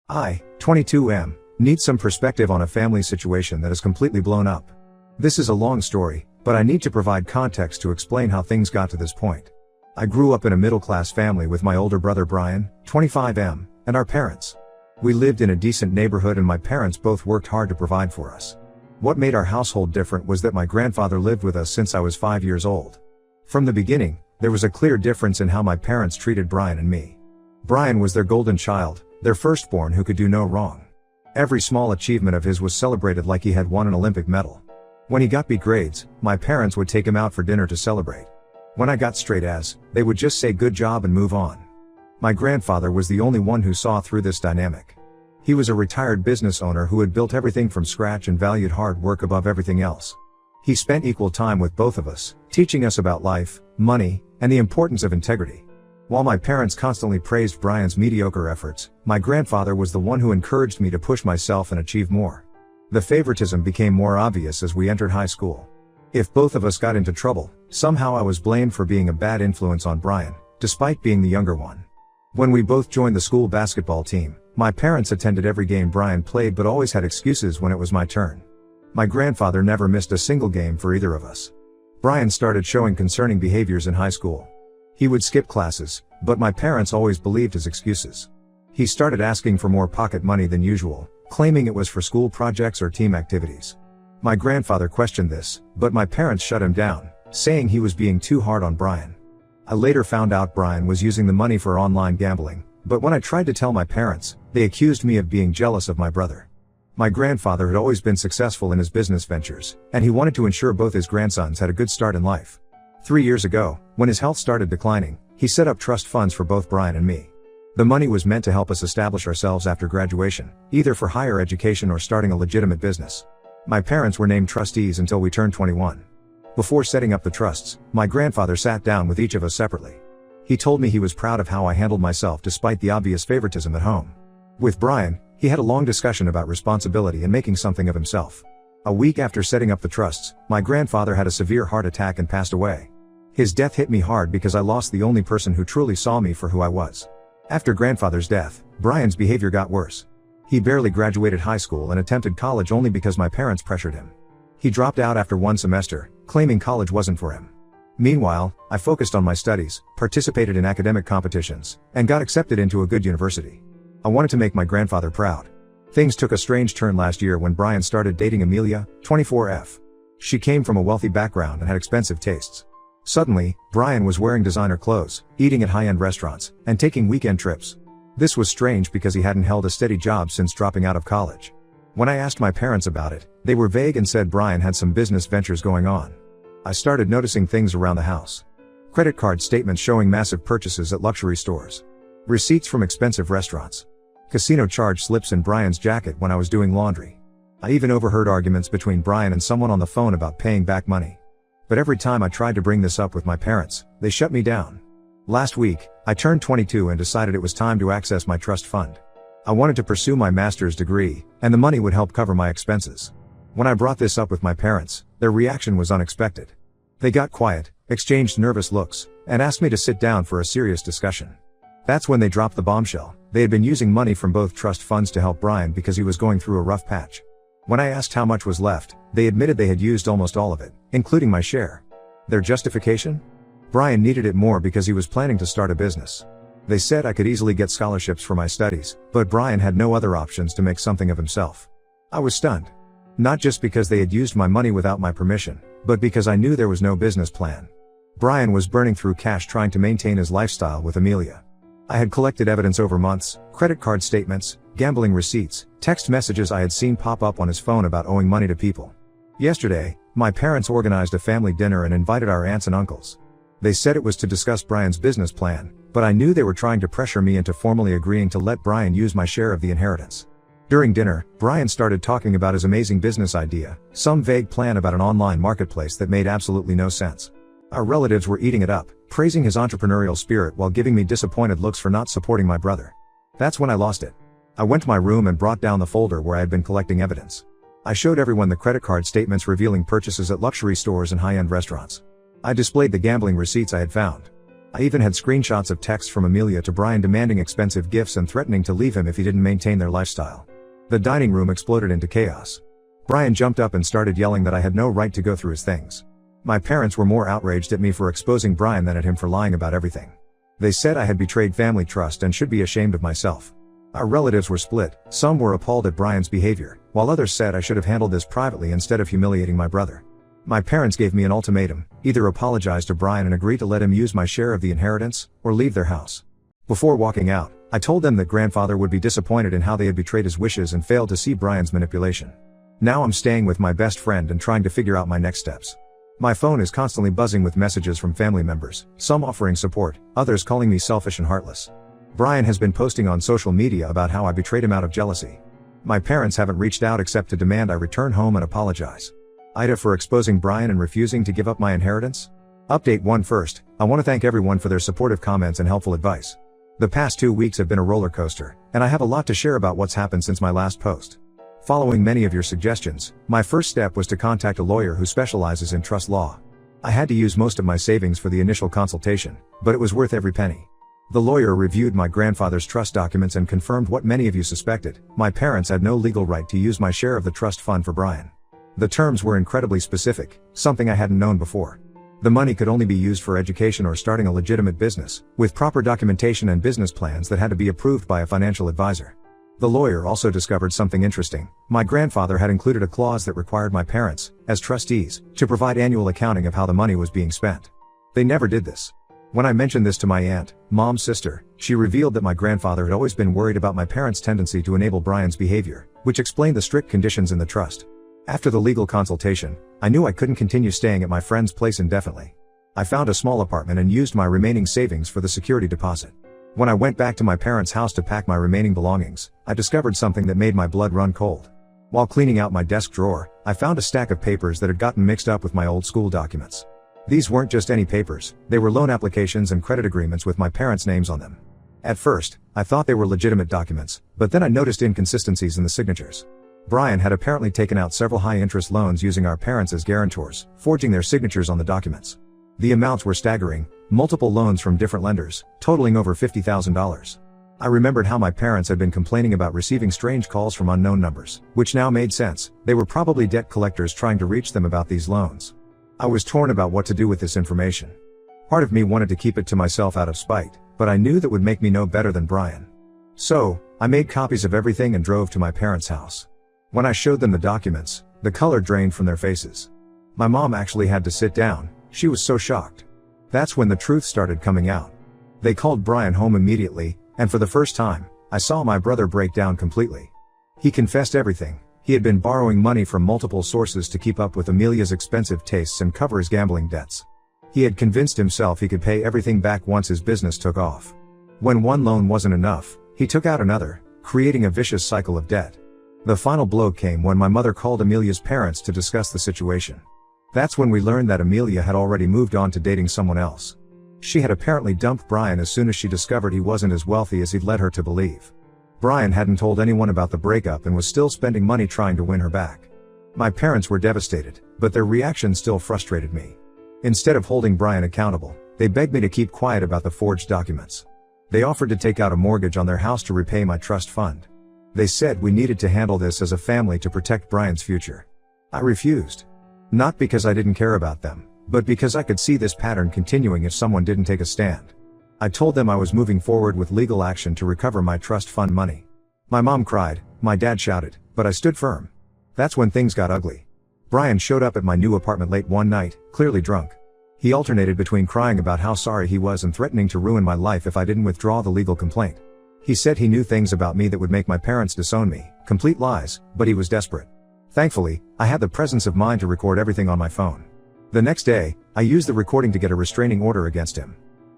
I, 22M, need some perspective on a family situation that is completely blown up. This is a long story, but I need to provide context to explain how things got to this point. I grew up in a middle-class family with my older brother Brian, 25M, and our parents. We lived in a decent neighborhood and my parents both worked hard to provide for us. What made our household different was that my grandfather lived with us since I was 5 years old. From the beginning, there was a clear difference in how my parents treated Brian and me. Brian was their golden child, their firstborn who could do no wrong. Every small achievement of his was celebrated like he had won an Olympic medal. When he got B grades, my parents would take him out for dinner to celebrate. When I got straight A's, they would just say good job and move on. My grandfather was the only one who saw through this dynamic. He was a retired business owner who had built everything from scratch and valued hard work above everything else. He spent equal time with both of us, teaching us about life, money, and the importance of integrity. While my parents constantly praised Brian's mediocre efforts, my grandfather was the one who encouraged me to push myself and achieve more. The favoritism became more obvious as we entered high school. If both of us got into trouble, somehow I was blamed for being a bad influence on Brian, despite being the younger one. When we both joined the school basketball team, my parents attended every game Brian played but always had excuses when it was my turn. My grandfather never missed a single game for either of us. Brian started showing concerning behaviors in high school. He would skip classes, but my parents always believed his excuses. He started asking for more pocket money than usual, claiming it was for school projects or team activities. My grandfather questioned this, but my parents shut him down, saying he was being too hard on Brian. I later found out Brian was using the money for online gambling, but when I tried to tell my parents, they accused me of being jealous of my brother. My grandfather had always been successful in his business ventures, and he wanted to ensure both his grandsons had a good start in life. 3 years ago, when his health started declining, he set up trust funds for both Brian and me. The money was meant to help us establish ourselves after graduation, either for higher education or starting a legitimate business. My parents were named trustees until we turned 21. Before setting up the trusts, my grandfather sat down with each of us separately. He told me he was proud of how I handled myself despite the obvious favoritism at home. With Brian, he had a long discussion about responsibility and making something of himself. A week after setting up the trusts, my grandfather had a severe heart attack and passed away. His death hit me hard because I lost the only person who truly saw me for who I was. After grandfather's death, Brian's behavior got worse. He barely graduated high school and attempted college only because my parents pressured him. He dropped out after one semester, claiming college wasn't for him. Meanwhile, I focused on my studies, participated in academic competitions, and got accepted into a good university. I wanted to make my grandfather proud. Things took a strange turn last year when Brian started dating Amelia, 24F. She came from a wealthy background and had expensive tastes. Suddenly, Brian was wearing designer clothes, eating at high-end restaurants, and taking weekend trips. This was strange because he hadn't held a steady job since dropping out of college. When I asked my parents about it, they were vague and said Brian had some business ventures going on. I started noticing things around the house. Credit card statements showing massive purchases at luxury stores. Receipts from expensive restaurants. Casino charge slips in Brian's jacket when I was doing laundry. I even overheard arguments between Brian and someone on the phone about paying back money. But every time I tried to bring this up with my parents, they shut me down. Last week, I turned 22 and decided it was time to access my trust fund. I wanted to pursue my master's degree, and the money would help cover my expenses. When I brought this up with my parents, their reaction was unexpected. They got quiet, exchanged nervous looks, and asked me to sit down for a serious discussion. That's when they dropped the bombshell. They had been using money from both trust funds to help Brian because he was going through a rough patch. When I asked how much was left, they admitted they had used almost all of it, including my share. Their justification? Brian needed it more because he was planning to start a business. They said I could easily get scholarships for my studies, but Brian had no other options to make something of himself. I was stunned. Not just because they had used my money without my permission, but because I knew there was no business plan. Brian was burning through cash trying to maintain his lifestyle with Amelia. I had collected evidence over months, credit card statements, gambling receipts, text messages I had seen pop up on his phone about owing money to people. Yesterday, my parents organized a family dinner and invited our aunts and uncles. They said it was to discuss Brian's business plan, but I knew they were trying to pressure me into formally agreeing to let Brian use my share of the inheritance. During dinner, Brian started talking about his amazing business idea, some vague plan about an online marketplace that made absolutely no sense. Our relatives were eating it up, praising his entrepreneurial spirit while giving me disappointed looks for not supporting my brother. That's when I lost it. I went to my room and brought down the folder where I had been collecting evidence. I showed everyone the credit card statements revealing purchases at luxury stores and high-end restaurants. I displayed the gambling receipts I had found. I even had screenshots of texts from Amelia to Brian demanding expensive gifts and threatening to leave him if he didn't maintain their lifestyle. The dining room exploded into chaos. Brian jumped up and started yelling that I had no right to go through his things. My parents were more outraged at me for exposing Brian than at him for lying about everything. They said I had betrayed family trust and should be ashamed of myself. Our relatives were split. Some were appalled at Brian's behavior, while others said I should have handled this privately instead of humiliating my brother. My parents gave me an ultimatum: either apologize to Brian and agree to let him use my share of the inheritance, or leave their house. Before walking out, I told them that grandfather would be disappointed in how they had betrayed his wishes and failed to see Brian's manipulation. Now I'm staying with my best friend and trying to figure out my next steps. My phone is constantly buzzing with messages from family members, some offering support, others calling me selfish and heartless. Brian has been posting on social media about how I betrayed him out of jealousy. My parents haven't reached out except to demand I return home and apologize. Ida for exposing Brian and refusing to give up my inheritance? Update 1 First, I want to thank everyone for their supportive comments and helpful advice. The past 2 weeks have been a roller coaster, and I have a lot to share about what's happened since my last post. Following many of your suggestions, my first step was to contact a lawyer who specializes in trust law. I had to use most of my savings for the initial consultation, but it was worth every penny. The lawyer reviewed my grandfather's trust documents and confirmed what many of you suspected: my parents had no legal right to use my share of the trust fund for Brian. The terms were incredibly specific, something I hadn't known before. The money could only be used for education or starting a legitimate business, with proper documentation and business plans that had to be approved by a financial advisor. The lawyer also discovered something interesting. My grandfather had included a clause that required my parents, as trustees, to provide annual accounting of how the money was being spent. They never did this. When I mentioned this to my aunt, mom's sister, she revealed that my grandfather had always been worried about my parents' tendency to enable Brian's behavior, which explained the strict conditions in the trust. After the legal consultation, I knew I couldn't continue staying at my friend's place indefinitely. I found a small apartment and used my remaining savings for the security deposit. When I went back to my parents' house to pack my remaining belongings, I discovered something that made my blood run cold. While cleaning out my desk drawer, I found a stack of papers that had gotten mixed up with my old school documents. These weren't just any papers, they were loan applications and credit agreements with my parents' names on them. At first, I thought they were legitimate documents, but then I noticed inconsistencies in the signatures. Brian had apparently taken out several high-interest loans using our parents as guarantors, forging their signatures on the documents. The amounts were staggering, multiple loans from different lenders, totaling over $50,000. I remembered how my parents had been complaining about receiving strange calls from unknown numbers, which now made sense. They were probably debt collectors trying to reach them about these loans. I was torn about what to do with this information. Part of me wanted to keep it to myself out of spite, but I knew that would make me no better than Brian. So, I made copies of everything and drove to my parents' house. When I showed them the documents, the color drained from their faces. My mom actually had to sit down, she was so shocked. That's when the truth started coming out. They called Brian home immediately, and for the first time, I saw my brother break down completely. He confessed everything. He had been borrowing money from multiple sources to keep up with Amelia's expensive tastes and cover his gambling debts. He had convinced himself he could pay everything back once his business took off. When one loan wasn't enough, he took out another, creating a vicious cycle of debt. The final blow came when my mother called Amelia's parents to discuss the situation. That's when we learned that Amelia had already moved on to dating someone else. She had apparently dumped Brian as soon as she discovered he wasn't as wealthy as he'd led her to believe. Brian hadn't told anyone about the breakup and was still spending money trying to win her back. My parents were devastated, but their reaction still frustrated me. Instead of holding Brian accountable, they begged me to keep quiet about the forged documents. They offered to take out a mortgage on their house to repay my trust fund. They said we needed to handle this as a family to protect Brian's future. I refused. Not because I didn't care about them, but because I could see this pattern continuing if someone didn't take a stand. I told them I was moving forward with legal action to recover my trust fund money. My mom cried, my dad shouted, but I stood firm. That's when things got ugly. Brian showed up at my new apartment late one night, clearly drunk. He alternated between crying about how sorry he was and threatening to ruin my life if I didn't withdraw the legal complaint. He said he knew things about me that would make my parents disown me, complete lies, but he was desperate. Thankfully, I had the presence of mind to record everything on my phone. The next day, I used the recording to get a restraining order against him.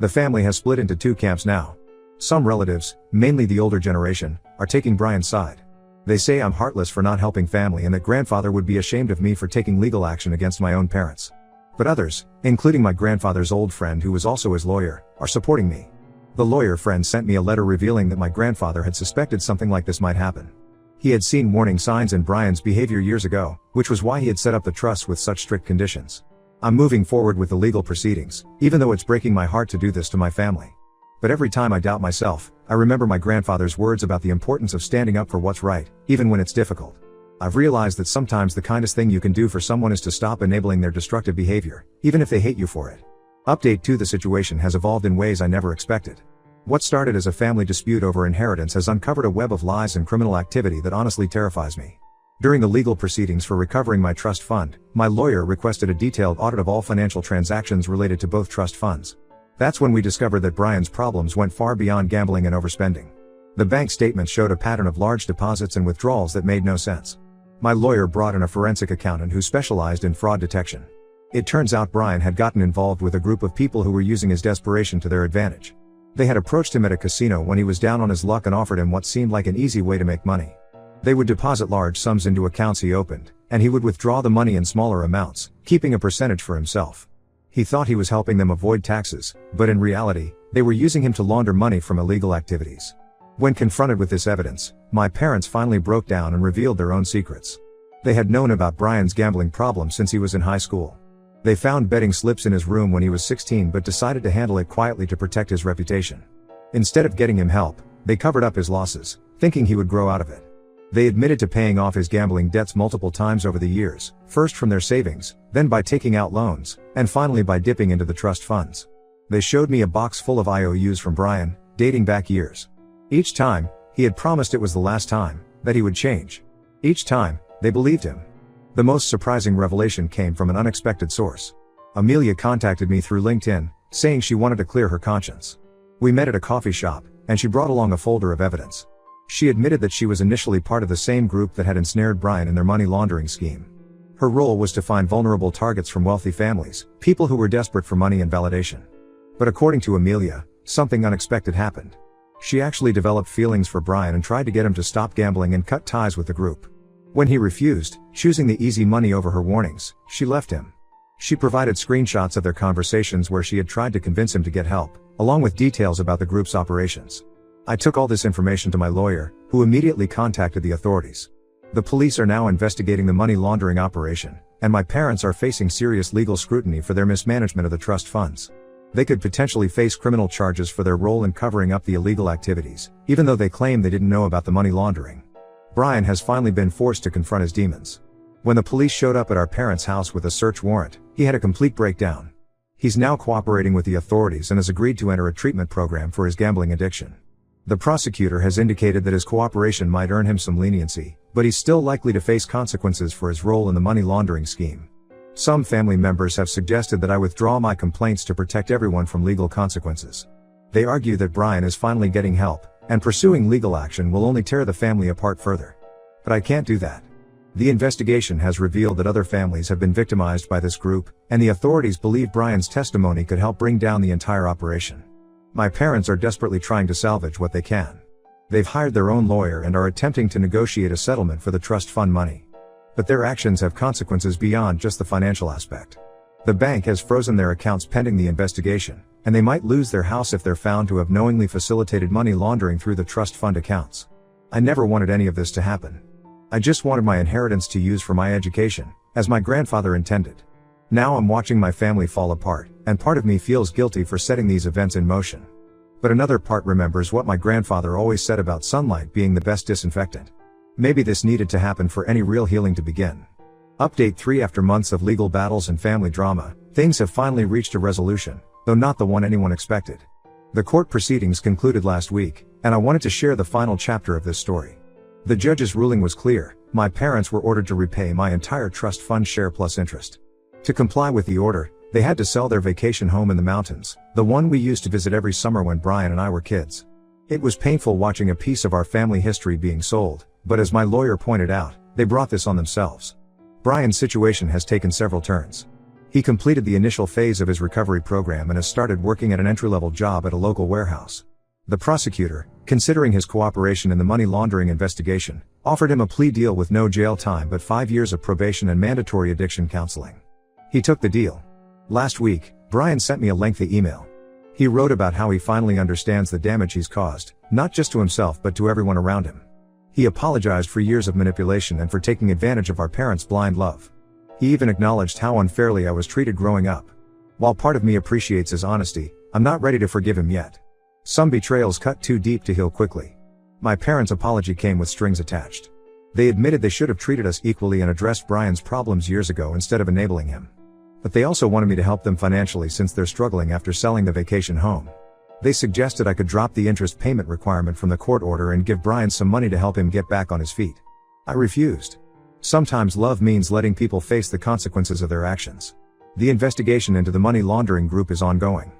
The family has split into two camps now. Some relatives, mainly the older generation, are taking Brian's side. They say I'm heartless for not helping family and that grandfather would be ashamed of me for taking legal action against my own parents. But others, including my grandfather's old friend who was also his lawyer, are supporting me. The lawyer friend sent me a letter revealing that my grandfather had suspected something like this might happen. He had seen warning signs in Brian's behavior years ago, which was why he had set up the trust with such strict conditions. I'm moving forward with the legal proceedings, even though it's breaking my heart to do this to my family. But every time I doubt myself, I remember my grandfather's words about the importance of standing up for what's right, even when it's difficult. I've realized that sometimes the kindest thing you can do for someone is to stop enabling their destructive behavior, even if they hate you for it. Update 2: The situation has evolved in ways I never expected. What started as a family dispute over inheritance has uncovered a web of lies and criminal activity that honestly terrifies me. During the legal proceedings for recovering my trust fund, my lawyer requested a detailed audit of all financial transactions related to both trust funds. That's when we discovered that Brian's problems went far beyond gambling and overspending. The bank statements showed a pattern of large deposits and withdrawals that made no sense. My lawyer brought in a forensic accountant who specialized in fraud detection. It turns out Brian had gotten involved with a group of people who were using his desperation to their advantage. They had approached him at a casino when he was down on his luck and offered him what seemed like an easy way to make money. They would deposit large sums into accounts he opened, and he would withdraw the money in smaller amounts, keeping a percentage for himself. He thought he was helping them avoid taxes, but in reality, they were using him to launder money from illegal activities. When confronted with this evidence, my parents finally broke down and revealed their own secrets. They had known about Brian's gambling problem since he was in high school. They found betting slips in his room when he was 16 but decided to handle it quietly to protect his reputation. Instead of getting him help, they covered up his losses, thinking he would grow out of it. They admitted to paying off his gambling debts multiple times over the years, first from their savings, then by taking out loans, and finally by dipping into the trust funds. They showed me a box full of IOUs from Brian, dating back years. Each time, he had promised it was the last time, that he would change. Each time, they believed him. The most surprising revelation came from an unexpected source. Amelia contacted me through LinkedIn, saying she wanted to clear her conscience. We met at a coffee shop, and she brought along a folder of evidence. She admitted that she was initially part of the same group that had ensnared Brian in their money laundering scheme. Her role was to find vulnerable targets from wealthy families, people who were desperate for money and validation. But according to Amelia, something unexpected happened. She actually developed feelings for Brian and tried to get him to stop gambling and cut ties with the group. When he refused, choosing the easy money over her warnings, she left him. She provided screenshots of their conversations where she had tried to convince him to get help, along with details about the group's operations. I took all this information to my lawyer, who immediately contacted the authorities. The police are now investigating the money laundering operation, and my parents are facing serious legal scrutiny for their mismanagement of the trust funds. They could potentially face criminal charges for their role in covering up the illegal activities, even though they claim they didn't know about the money laundering. Brian has finally been forced to confront his demons. When the police showed up at our parents' house with a search warrant, he had a complete breakdown. He's now cooperating with the authorities and has agreed to enter a treatment program for his gambling addiction. The prosecutor has indicated that his cooperation might earn him some leniency, but he's still likely to face consequences for his role in the money laundering scheme. Some family members have suggested that I withdraw my complaints to protect everyone from legal consequences. They argue that Brian is finally getting help, and pursuing legal action will only tear the family apart further. But I can't do that. The investigation has revealed that other families have been victimized by this group, and the authorities believe Brian's testimony could help bring down the entire operation. My parents are desperately trying to salvage what they can. They've hired their own lawyer and are attempting to negotiate a settlement for the trust fund money. But their actions have consequences beyond just the financial aspect. The bank has frozen their accounts pending the investigation, and they might lose their house if they're found to have knowingly facilitated money laundering through the trust fund accounts. I never wanted any of this to happen. I just wanted my inheritance to use for my education, as my grandfather intended. Now I'm watching my family fall apart, and part of me feels guilty for setting these events in motion. But another part remembers what my grandfather always said about sunlight being the best disinfectant. Maybe this needed to happen for any real healing to begin. Update 3: After months of legal battles and family drama, things have finally reached a resolution, though not the one anyone expected. The court proceedings concluded last week, and I wanted to share the final chapter of this story. The judge's ruling was clear: my parents were ordered to repay my entire trust fund share plus interest. To comply with the order, they had to sell their vacation home in the mountains, the one we used to visit every summer when Brian and I were kids. It was painful watching a piece of our family history being sold, but as my lawyer pointed out, they brought this on themselves. Brian's situation has taken several turns. He completed the initial phase of his recovery program and has started working at an entry-level job at a local warehouse. The prosecutor, considering his cooperation in the money laundering investigation, offered him a plea deal with no jail time but 5 years of probation and mandatory addiction counseling. He took the deal. Last week, Brian sent me a lengthy email. He wrote about how he finally understands the damage he's caused, not just to himself but to everyone around him. He apologized for years of manipulation and for taking advantage of our parents' blind love. He even acknowledged how unfairly I was treated growing up. While part of me appreciates his honesty, I'm not ready to forgive him yet. Some betrayals cut too deep to heal quickly. My parents' apology came with strings attached. They admitted they should have treated us equally and addressed Brian's problems years ago instead of enabling him. But they also wanted me to help them financially since they're struggling after selling the vacation home. They suggested I could drop the interest payment requirement from the court order and give Brian some money to help him get back on his feet. I refused. Sometimes love means letting people face the consequences of their actions. The investigation into the money laundering group is ongoing.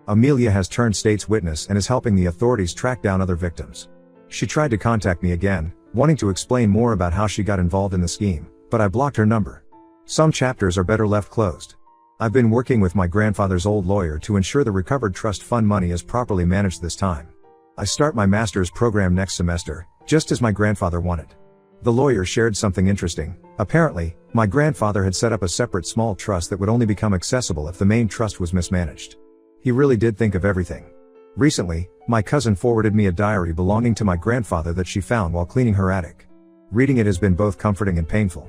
Amelia has turned state's witness and is helping the authorities track down other victims. She tried to contact me again, wanting to explain more about how she got involved in the scheme, but I blocked her number. Some chapters are better left closed. I've been working with my grandfather's old lawyer to ensure the recovered trust fund money is properly managed this time. I start my master's program next semester, just as my grandfather wanted. The lawyer shared something interesting. Apparently, my grandfather had set up a separate small trust that would only become accessible if the main trust was mismanaged. He really did think of everything. Recently, my cousin forwarded me a diary belonging to my grandfather that she found while cleaning her attic. Reading it has been both comforting and painful.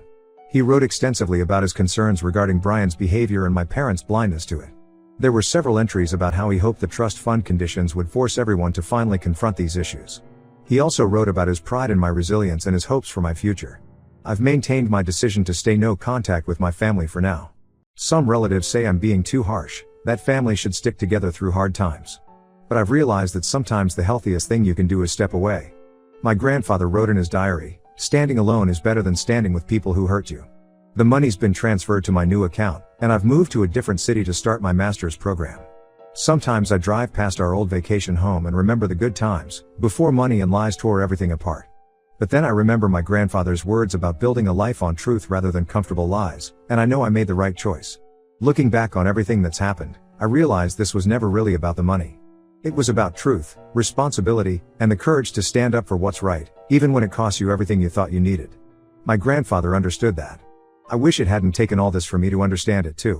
He wrote extensively about his concerns regarding Brian's behavior and my parents' blindness to it. There were several entries about how he hoped the trust fund conditions would force everyone to finally confront these issues. He also wrote about his pride in my resilience and his hopes for my future. I've maintained my decision to stay no contact with my family for now. Some relatives say I'm being too harsh, that families should stick together through hard times. But I've realized that sometimes the healthiest thing you can do is step away. My grandfather wrote in his diary, "Standing alone is better than standing with people who hurt you." The money's been transferred to my new account, and I've moved to a different city to start my master's program. Sometimes I drive past our old vacation home and remember the good times, before money and lies tore everything apart. But then I remember my grandfather's words about building a life on truth rather than comfortable lies, and I know I made the right choice. Looking back on everything that's happened, I realized this was never really about the money. It was about truth, responsibility, and the courage to stand up for what's right, even when it costs you everything you thought you needed. My grandfather understood that. I wish it hadn't taken all this for me to understand it too.